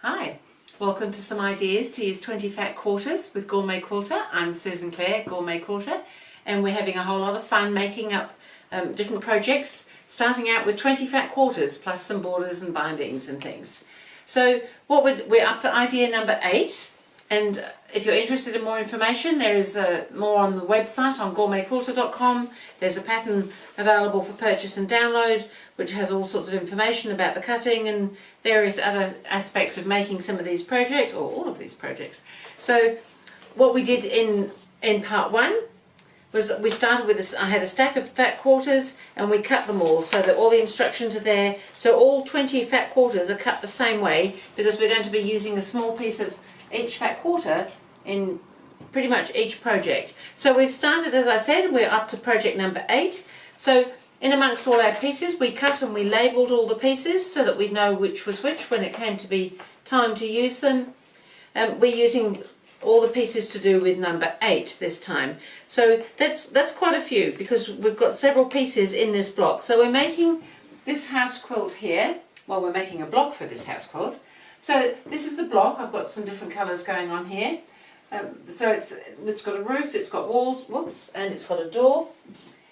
Hi, welcome to some ideas to use 20 fat quarters with GourmetQuilter. I'm Susan Clare, GourmetQuilter, and we're having a whole lot of fun making up different projects, starting out with 20 fat quarters plus some borders and bindings and things. So we're up to idea number 8, and if you're interested in more information, there is more on the website on GourmetQuilter.com. There's a pattern available for purchase and download, which has all sorts of information about the cutting and various other aspects of making some of these projects, or all of these projects. So what we did in part 1 was we started with this. I had a stack of fat quarters and we cut them all so that all the instructions are there. So all 20 fat quarters are cut the same way, because we're going to be using a small piece of each fat quarter in pretty much each project. So we've started, as I said, we're up to project number 8. So in amongst all our pieces, we cut and we labelled all the pieces so that we know which was which when it came to be time to use them. We're using all the pieces to do with number 8 this time. So that's quite a few, because we've got several pieces in this block. So we're making this house quilt here. Well, we're making a block for this house quilt. So this is the block. I've got some different colours going on here. So it's got a roof, it's got walls, whoops, and it's got a door.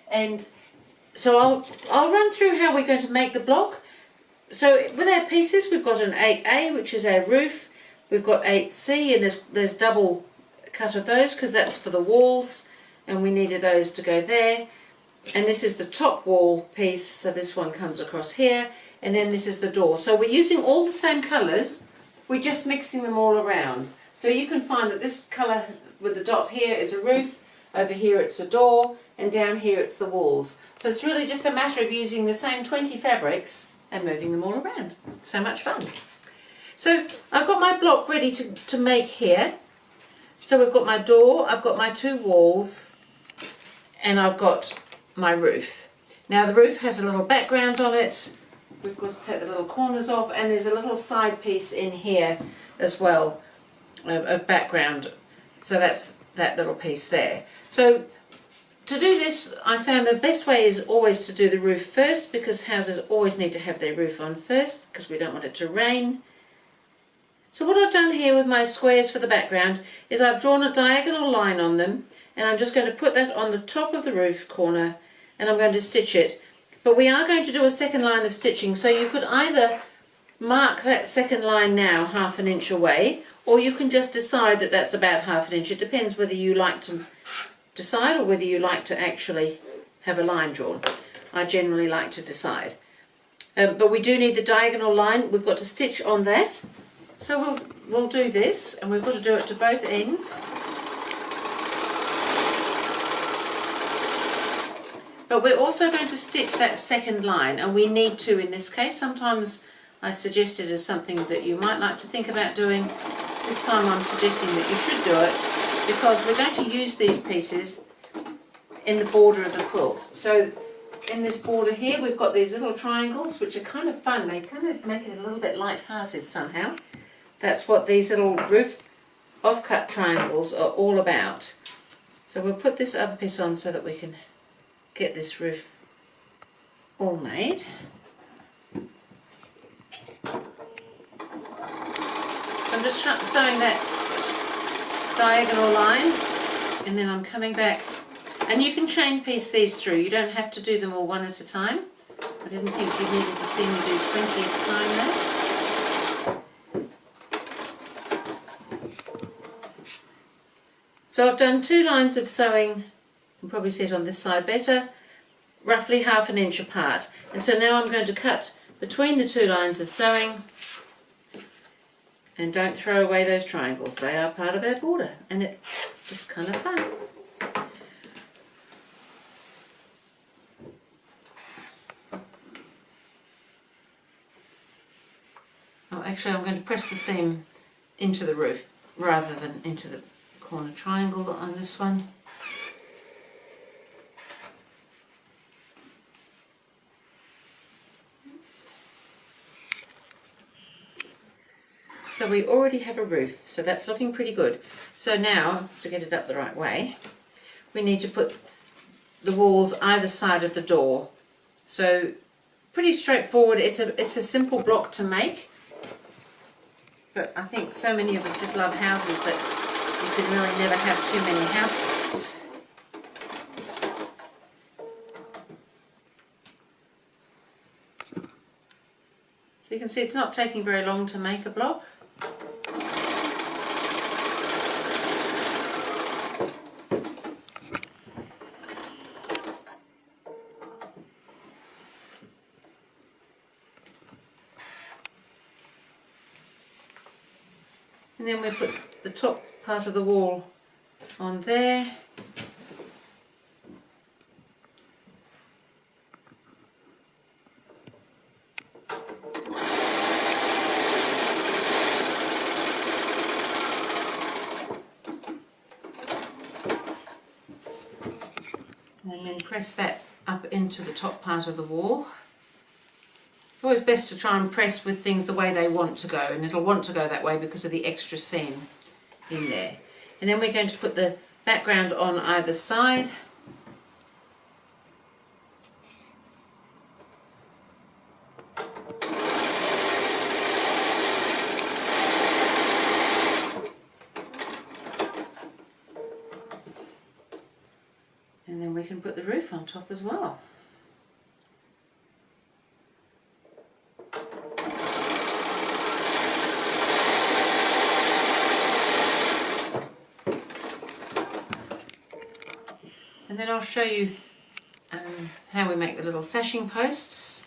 And so I'll run through how we're going to make the block. So with our pieces, we've got an 8A, which is our roof. We've got 8C, and there's double cut of those because that's for the walls, and we needed those to go there. And this is the top wall piece, so this one comes across here, and then this is the door. So we're using all the same colours, we're just mixing them all around. So you can find that this colour with the dot here is a roof, over here it's a door, and down here it's the walls. So it's really just a matter of using the same 20 fabrics and moving them all around. So much fun. So I've got my block ready to make here. So we've got my door, I've got my 2 walls, and I've got my roof. Now the roof has a little background on it. We've got to take the little corners off, and there's a little side piece in here as well of background. So that's that little piece there. So to do this, I found the best way is always to do the roof first, because houses always need to have their roof on first, because we don't want it to rain. So what I've done here with my squares for the background is I've drawn a diagonal line on them, and I'm just going to put that on the top of the roof corner, and I'm going to stitch it. But we are going to do a second line of stitching, so you could either mark that second line now 1/2 inch away, or you can just decide that that's about 1/2 inch. It depends whether you like to decide or whether you like to actually have a line drawn. I generally like to decide. But we do need the diagonal line. We've got to stitch on that. So we'll do this, and we've got to do it to both ends. But we're also going to stitch that second line, and we need to in this case. Sometimes I suggest it as something that you might like to think about doing. This time I'm suggesting that you should do it, because we're going to use these pieces in the border of the quilt. So in this border here, we've got these little triangles, which are kind of fun. They kind of make it a little bit light-hearted somehow. That's what these little roof offcut triangles are all about. So we'll put this other piece on so that we can get this roof all made. So I'm just sewing that diagonal line, and then I'm coming back, and you can chain piece these through. You don't have to do them all one at a time. I didn't think you needed to see me do 20 at a time there. So I've done 2 lines of sewing, you can probably see it on this side better, roughly 1/2 inch apart. And so now I'm going to cut between the 2 lines of sewing, and don't throw away those triangles, they are part of our border, and it's just kind of fun. Oh, actually I'm going to press the seam into the roof rather than into the corner triangle on this one. Oops. So we already have a roof, so that's looking pretty good. So now, to get it up the right way, we need to put the walls either side of the door. So pretty straightforward. It's a simple block to make. But I think so many of us just love houses that you could really never have too many houseplants. So you can see it's not taking very long to make a block. And then we put the top part of the wall on there. And then press that up into the top part of the wall. It's always best to try and press with things the way they want to go, and it'll want to go that way because of the extra seam in there. And then we're going to put the background on either side. And then we can put the roof on top as well. And then I'll show you how we make the little sashing posts.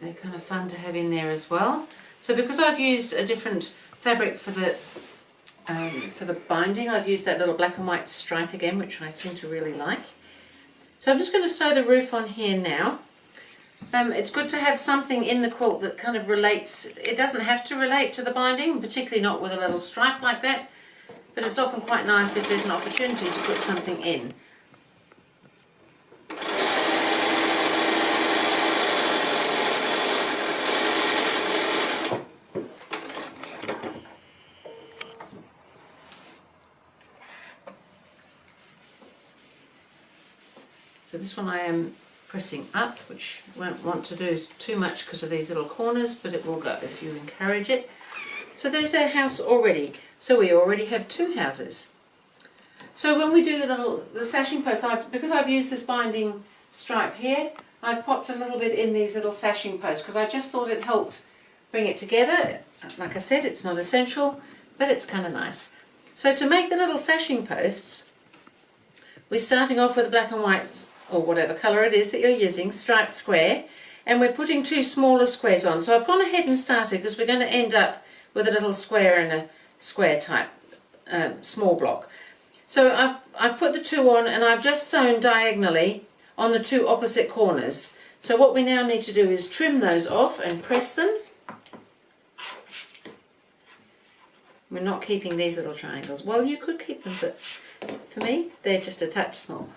They're kind of fun to have in there as well. So because I've used a different fabric for the binding, I've used that little black and white stripe again, which I seem to really like. So I'm just going to sew the roof on here now. It's good to have something in the quilt that kind of relates. It doesn't have to relate to the binding, particularly not with a little stripe like that. But it's often quite nice if there's an opportunity to put something in. So this one I am pressing up, which you won't want to do too much because of these little corners, but it will go if you encourage it. So there's our house already. So we already have two houses. So when we do the sashing post, because I've used this binding stripe here, I've popped a little bit in these little sashing posts because I just thought it helped bring it together. Like I said, it's not essential, but it's kind of nice. So to make the little sashing posts, we're starting off with a black and white, or whatever colour it is that you're using, striped square, and we're putting two smaller squares on. So I've gone ahead and started because we're going to end up with a little square and a square type small block. So I've put the two on and I've just sewn diagonally on the two opposite corners. So what we now need to do is trim those off and press them. We're not keeping these little triangles. Well, you could keep them, but for me they're just a touch small.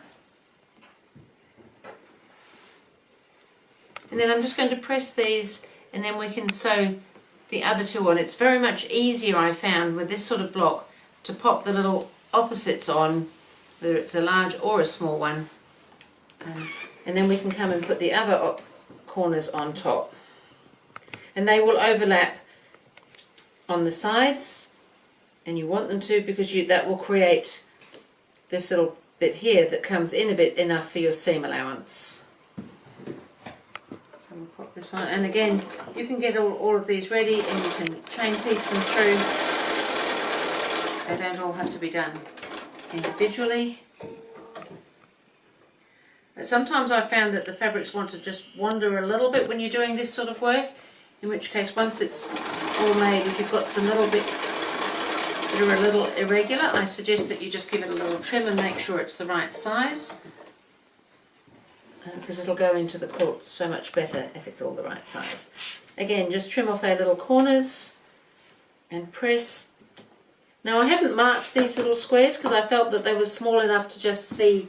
And then I'm just going to press these and then we can sew the other two on. It's very much easier, I found, with this sort of block to pop the little opposites on, whether it's a large or a small one, and then we can come and put the other corners on top, and they will overlap on the sides, and you want them to because that will create this little bit here that comes in a bit enough for your seam allowance. We'll pop this on, and again you can get all of these ready and you can chain piece them through. They don't all have to be done individually. But sometimes I've found that the fabrics want to just wander a little bit when you're doing this sort of work, in which case once it's all made, if you've got some little bits that are a little irregular, I suggest that you just give it a little trim and make sure it's the right size. Because it'll go into the quilt so much better if it's all the right size. Again, just trim off our little corners and press. Now I haven't marked these little squares because I felt that they were small enough to just see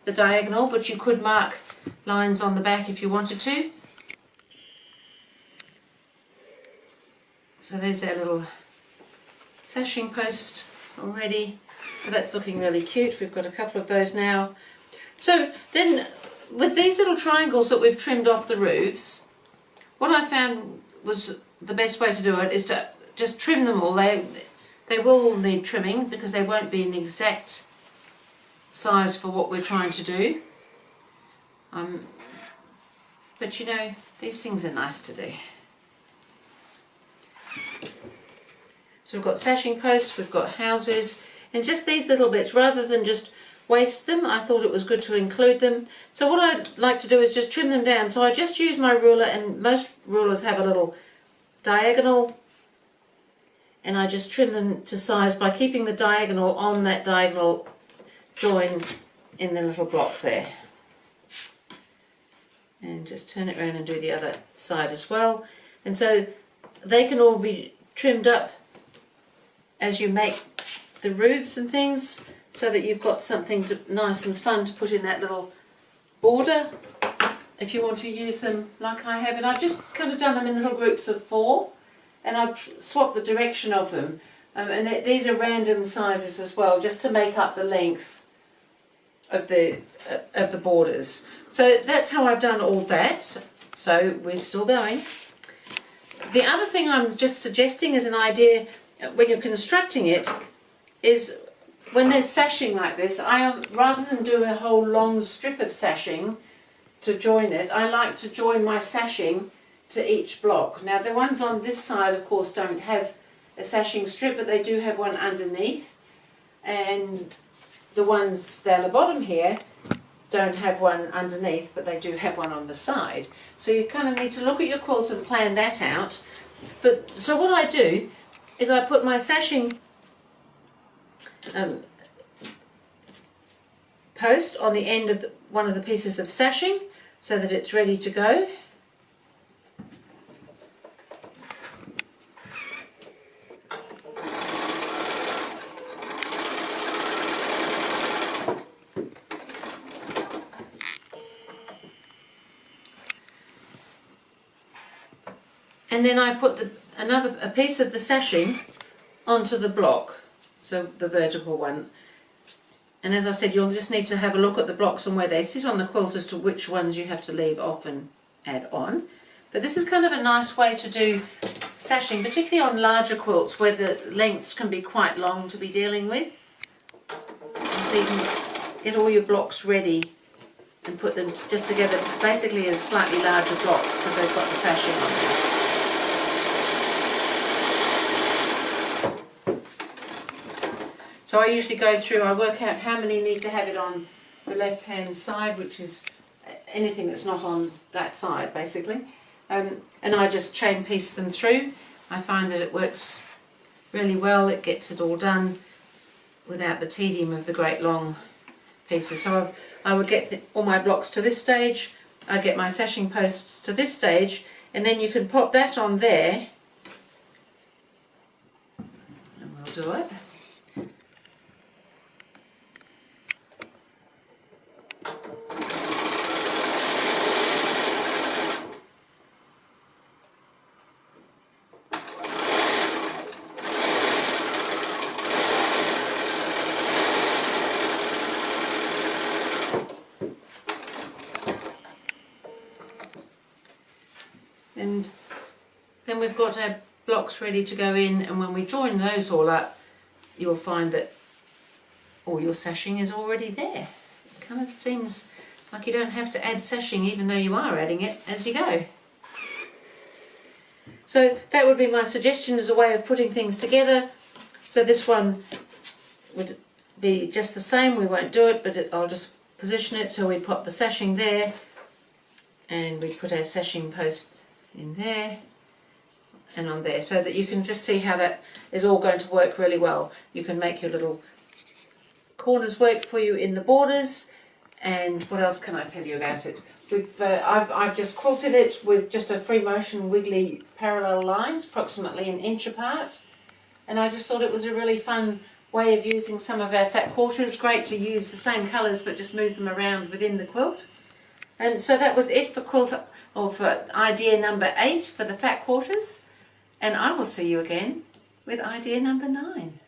the diagonal, but you could mark lines on the back if you wanted to. So there's our little sashing post already. So that's looking really cute. We've got a couple of those now. So then, with these little triangles that we've trimmed off the roofs, what I found was the best way to do it is to just trim them all. They will need trimming because they won't be an exact size for what we're trying to do. But you know, these things are nice to do. So we've got sashing posts, we've got houses, and just these little bits, rather than just waste them, I thought it was good to include them. So what I'd like to do is just trim them down. So I just use my ruler, and most rulers have a little diagonal, and I just trim them to size by keeping the diagonal on that diagonal join in the little block there. And just turn it around and do the other side as well. And so they can all be trimmed up as you make the roofs and things, so that you've got something nice and fun to put in that little border if you want to use them like I have. And I've just kind of done them in little groups of 4, and I've swapped the direction of them, and these are random sizes as well, just to make up the length of the borders. So that's how I've done all that. So we're still going. The other thing I'm just suggesting as an idea when you're constructing it is, when there's sashing like this, rather than do a whole long strip of sashing to join it, I like to join my sashing to each block. Now the ones on this side of course don't have a sashing strip, but they do have one underneath, and the ones down the bottom here don't have one underneath, but they do have one on the side. So you kind of need to look at your quilt and plan that out. But so what I do is I put my sashing post on the end of one of the pieces of sashing so that it's ready to go. And then I put a piece of the sashing onto the block, so the vertical one. And as I said, you'll just need to have a look at the blocks and where they sit on the quilt as to which ones you have to leave off and add on. But this is kind of a nice way to do sashing, particularly on larger quilts where the lengths can be quite long to be dealing with. And so you can get all your blocks ready and put them just together basically as slightly larger blocks because they've got the sashing on them. So I usually go through, I work out how many need to have it on the left hand side, which is anything that's not on that side basically, and I just chain piece them through. I find that it works really well, it gets it all done without the tedium of the great long pieces. So I would get all my blocks to this stage, I get my sashing posts to this stage, and then you can pop that on there, and we'll do it. And then we've got our blocks ready to go in, and when we join those all up, you'll find that all your sashing is already there. It kind of seems like you don't have to add sashing even though you are adding it as you go. So that would be my suggestion as a way of putting things together. So this one would be just the same, we won't do it, but I'll just position it so we pop the sashing there, and we put our sashing post in there and on there, so that you can just see how that is all going to work really well. You can make your little corners work for you in the borders. And what else can I tell you about it? I've just quilted it with just a free motion wiggly parallel lines, approximately an inch apart, and I just thought it was a really fun way of using some of our fat quarters. Great to use the same colours but just move them around within the quilt. And so that was it for for idea number 8 for the fat quarters, and I will see you again with idea number 9.